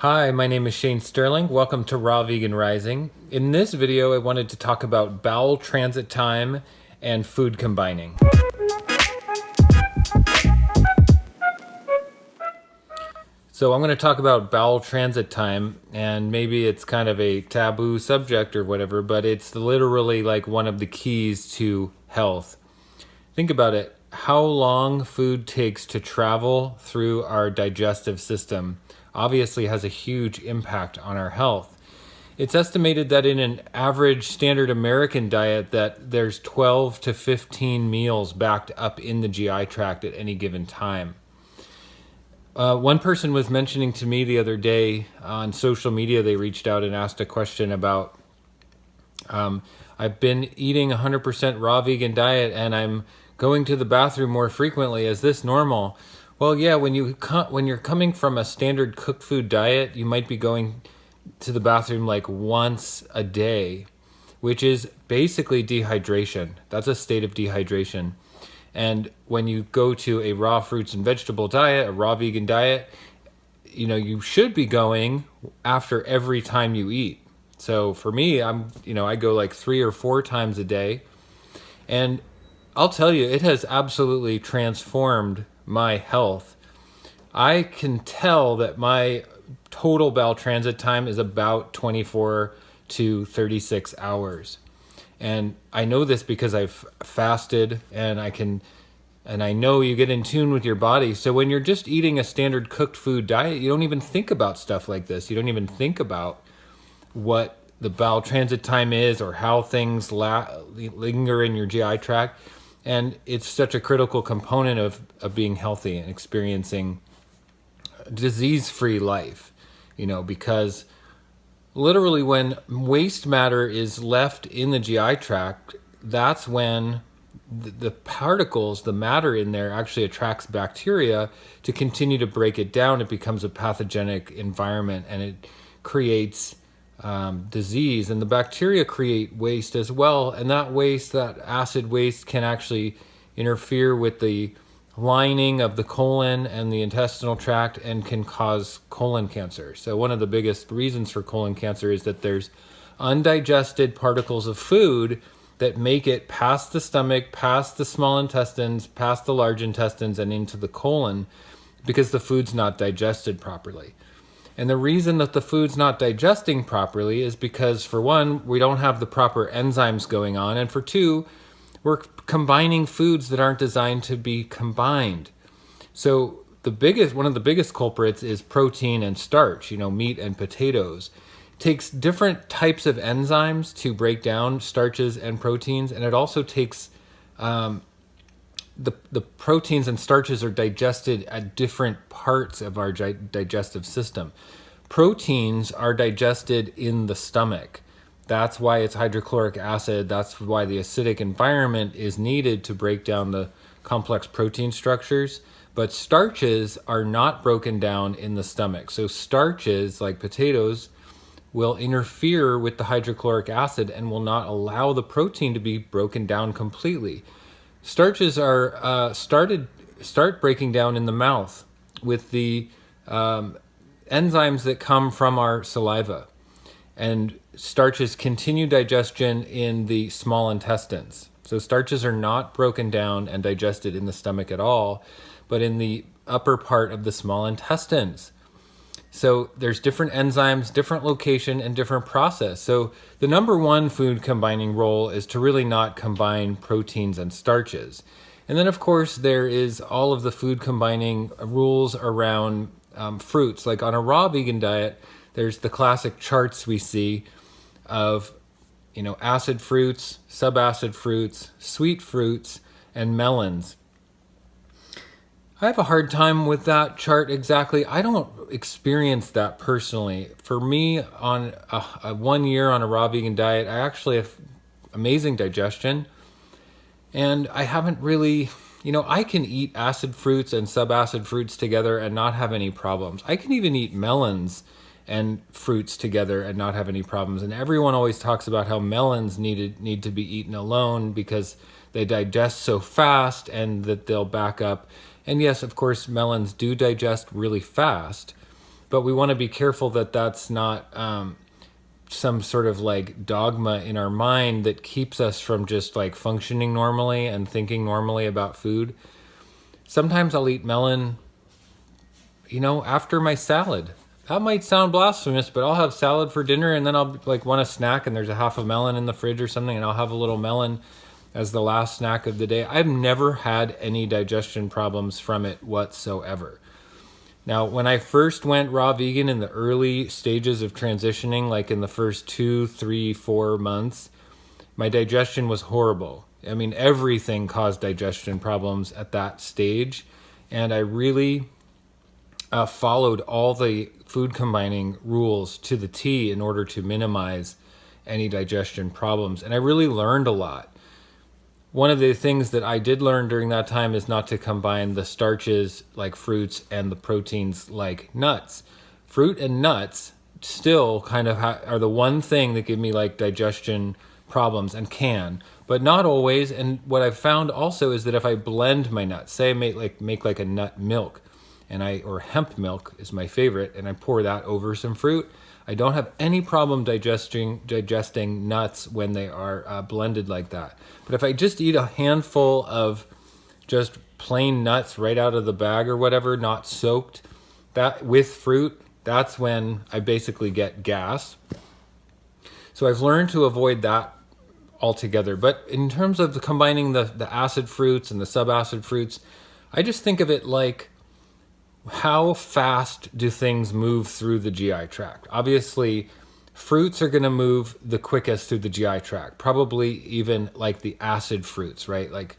Hi, my name is Shane Sterling. Welcome to Raw Vegan Rising. In this video, I wanted to talk about bowel transit time and food combining. So I'm going to talk about bowel transit time, and maybe it's kind of a taboo subject or whatever, but it's literally like one of the keys to health. Think about it. How long food takes to travel through our digestive system obviously has a huge impact on our health. It's estimated that in an average standard American diet that there's 12 to 15 meals backed up in the GI tract at any given time. One person was mentioning to me the other day on social media, they reached out and asked a question about, I've been eating 100% raw vegan diet and I'm going to the bathroom more frequently. Is this normal? Well, yeah, when you're coming from a standard cooked food diet, you might be going to the bathroom like once a day, which is basically dehydration. That's a state of dehydration. And when you go to a raw fruits and vegetable diet, a raw vegan diet, you should be going after every time you eat. So for me, I go like 3 or 4 times a day. And I'll tell you, it has absolutely transformed my health. I can tell that my total bowel transit time is about 24 to 36 hours. And I know this because I've fasted and I know you get in tune with your body. So when you're just eating a standard cooked food diet, you don't even think about stuff like this. You don't even think about what the bowel transit time is or how things linger in your GI tract. And it's such a critical component of being healthy and experiencing a disease-free life, because literally when waste matter is left in the GI tract, that's when the particles, the matter in there actually attracts bacteria to continue to break it down. It becomes a pathogenic environment and it creates disease, and the bacteria create waste as well, and that acid waste can actually interfere with the lining of the colon and the intestinal tract and can cause colon cancer. So one of the biggest reasons for colon cancer is that there's undigested particles of food that make it past the stomach, past the small intestines, past the large intestines, and into the colon because the food's not digested properly. And the reason that the food's not digesting properly is because, for one, we don't have the proper enzymes going on, and for two, we're combining foods that aren't designed to be combined. So one of the biggest culprits is protein and starch, meat and potatoes. It takes different types of enzymes to break down starches and proteins, and it also takes the proteins and starches are digested at different parts of our digestive system. Proteins are digested in the stomach. That's why it's hydrochloric acid. That's why the acidic environment is needed to break down the complex protein structures. But starches are not broken down in the stomach. So starches, like potatoes, will interfere with the hydrochloric acid and will not allow the protein to be broken down completely. Starches are start breaking down in the mouth with the enzymes that come from our saliva, and starches continue digestion in the small intestines. So starches are not broken down and digested in the stomach at all, but in the upper part of the small intestines. So there's different enzymes, different location, and different process. So the number one food combining role is to really not combine proteins and starches. And then, of course, there is all of the food combining rules around fruits. Like on a raw vegan diet, there's the classic charts we see of, acid fruits, subacid fruits, sweet fruits, and melons. I have a hard time with that chart exactly. I don't experience that personally. For me, on a 1 year on a raw vegan diet, I actually have amazing digestion. And I haven't really, I can eat acid fruits and subacid fruits together and not have any problems. I can even eat melons and fruits together and not have any problems. And everyone always talks about how melons need to be eaten alone because they digest so fast and that they'll back up. And yes, of course, melons do digest really fast, but we want to be careful that that's not some sort of like dogma in our mind that keeps us from just like functioning normally and thinking normally about food. Sometimes I'll eat melon, after my salad. That might sound blasphemous, but I'll have salad for dinner and then I'll like want a snack and there's a half a melon in the fridge or something and I'll have a little melon as the last snack of the day. I've never had any digestion problems from it whatsoever. Now, when I first went raw vegan in the early stages of transitioning, like in the first 2, 3, 4 months, my digestion was horrible. I mean, everything caused digestion problems at that stage. And I really followed all the food combining rules to the T in order to minimize any digestion problems. And I really learned a lot. One of the things that I did learn during that time is not to combine the starches like fruits and the proteins like nuts. Fruit and nuts still kind of are the one thing that give me like digestion problems and can, but not always. And what I've found also is that if I blend my nuts, say I make like a nut milk, or hemp milk is my favorite, and I pour that over some fruit, I don't have any problem digesting nuts when they are blended like that. But if I just eat a handful of just plain nuts right out of the bag or whatever, not soaked, that with fruit, that's when I basically get gas. So I've learned to avoid that altogether. But in terms of combining the acid fruits and the subacid fruits, I just think of it like, how fast do things move through the GI tract? Obviously, fruits are going to move the quickest through the GI tract, probably even like the acid fruits, right? Like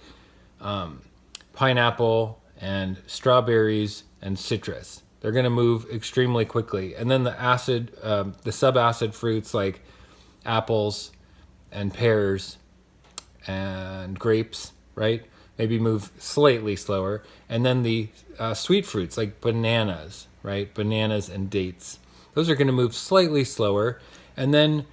pineapple and strawberries and citrus. They're going to move extremely quickly. And then the subacid fruits like apples and pears and grapes, right? Maybe move slightly slower. And then the sweet fruits like bananas, right? Bananas and dates. Those are going to move slightly slower. And then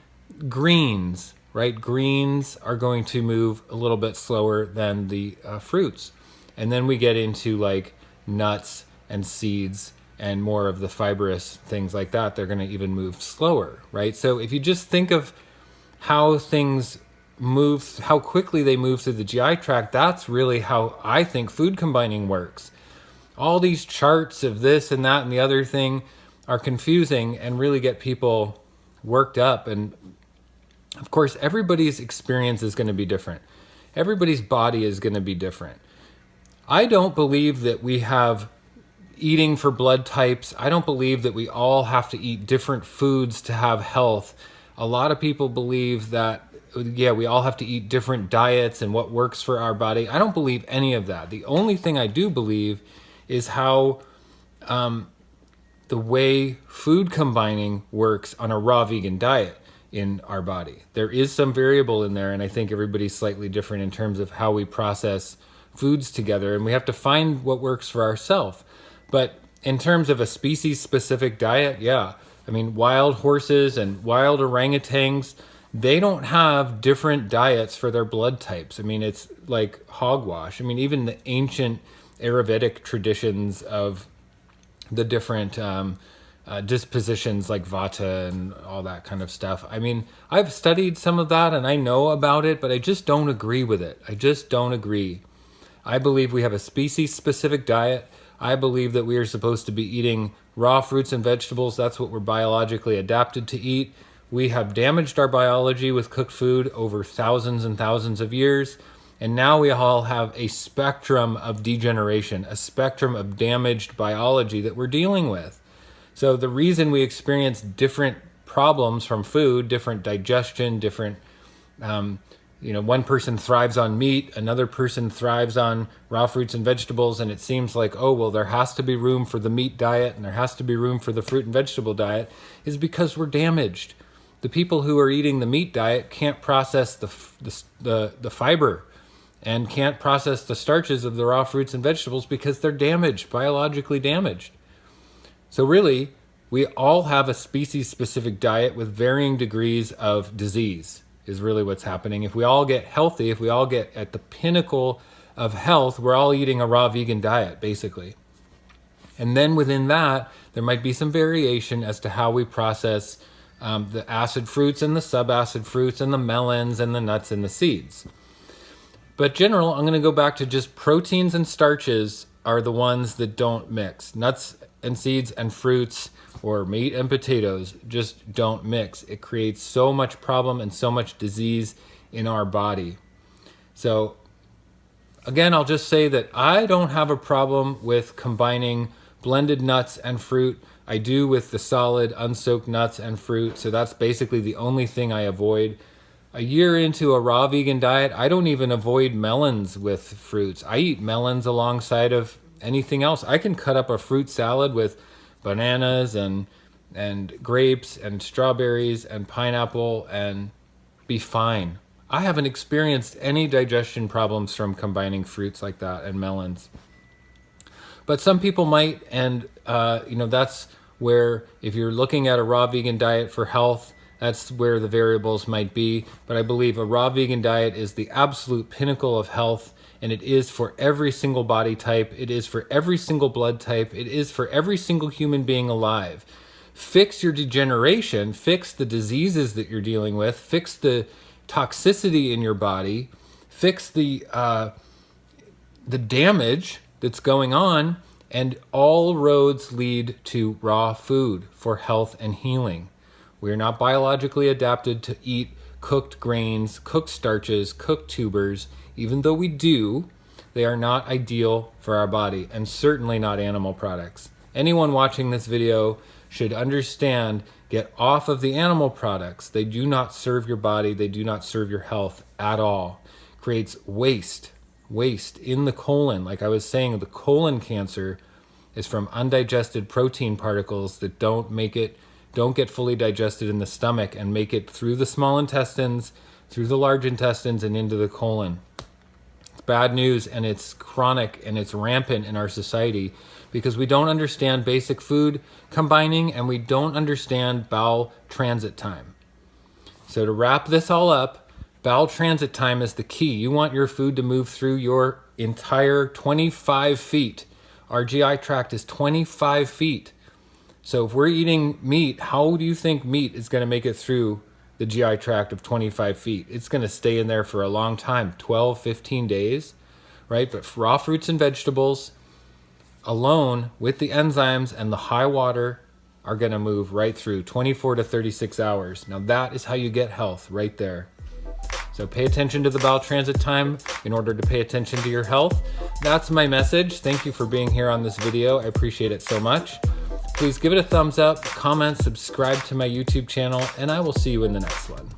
greens, right? Greens are going to move a little bit slower than the fruits. And then we get into like nuts and seeds and more of the fibrous things like that. They're going to even move slower, right? So if you just think of how things move, how quickly they move through the GI tract, that's really how I think food combining works. All these charts of this and that and the other thing are confusing and really get people worked up. And of course, everybody's experience is going to be different. Everybody's body is going to be different. I don't believe that we have eating for blood types. I don't believe that we all have to eat different foods to have health. A lot of people believe that we all have to eat different diets and what works for our body. I don't believe any of that. The only thing I do believe is how the way food combining works on a raw vegan diet in our body. There is some variable in there, and I think everybody's slightly different in terms of how we process foods together, and we have to find what works for ourselves. But in terms of a species-specific diet, I mean, wild horses and wild orangutans, they don't have different diets for their blood types. I mean, it's like hogwash. I mean, even the ancient Ayurvedic traditions of the different dispositions like vata and all that kind of stuff. I mean, I've studied some of that and I know about it, but I just don't agree with it. I just don't agree. I believe we have a species-specific diet. I believe that we are supposed to be eating raw fruits and vegetables. That's what we're biologically adapted to eat. We have damaged our biology with cooked food over thousands and thousands of years. And now we all have a spectrum of degeneration, a spectrum of damaged biology that we're dealing with. So the reason we experience different problems from food, different digestion, different, one person thrives on meat, another person thrives on raw fruits and vegetables, and it seems like, there has to be room for the meat diet and there has to be room for the fruit and vegetable diet, is because we're damaged. The people who are eating the meat diet can't process the fiber and can't process the starches of the raw fruits and vegetables because they're damaged, biologically damaged. So really, we all have a species-specific diet with varying degrees of disease is really what's happening. If we all get healthy, if we all get at the pinnacle of health, we're all eating a raw vegan diet, basically. And then within that, there might be some variation as to how we process the acid fruits and the subacid fruits and the melons and the nuts and the seeds. But general, I'm going to go back to just proteins and starches are the ones that don't mix. Nuts and seeds and fruits or meat and potatoes just don't mix. It creates so much problem and so much disease in our body. So again, I'll just say that I don't have a problem with combining blended nuts and fruit. I do with the solid unsoaked nuts and fruit. So that's basically the only thing I avoid. A year into a raw vegan diet, I don't even avoid melons with fruits. I eat melons alongside of anything else. I can cut up a fruit salad with bananas and grapes and strawberries and pineapple and be fine. I haven't experienced any digestion problems from combining fruits like that and melons. But some people might, and that's where, if you're looking at a raw vegan diet for health, that's where the variables might be. But I believe a raw vegan diet is the absolute pinnacle of health, and it is for every single body type. It is for every single blood type. It is for every single human being alive. Fix your degeneration, fix the diseases that you're dealing with, fix the toxicity in your body, fix the damage that's going on, and all roads lead to raw food for health and healing. We are not biologically adapted to eat cooked grains, cooked starches, cooked tubers. Even though we do, they are not ideal for our body, and certainly not animal products. Anyone watching this video should understand, get off of the animal products. They do not serve your body. They do not serve your health at all. Creates waste in the colon. Like I was saying, the colon cancer is from undigested protein particles that don't get fully digested in the stomach and make it through the small intestines, through the large intestines, and into the colon. It's bad news, and it's chronic, and it's rampant in our society because we don't understand basic food combining, and we don't understand bowel transit time. So to wrap this all up, bowel transit time is the key. You want your food to move through your entire 25 feet. Our GI tract is 25 feet. So if we're eating meat, how do you think meat is going to make it through the GI tract of 25 feet? It's going to stay in there for a long time, 12, 15 days, right? But raw fruits and vegetables alone with the enzymes and the high water are going to move right through 24 to 36 hours. Now that is how you get health right there. So pay attention to the bowel transit time in order to pay attention to your health. That's my message. Thank you for being here on this video. I appreciate it so much. Please give it a thumbs up, comment, subscribe to my YouTube channel, and I will see you in the next one.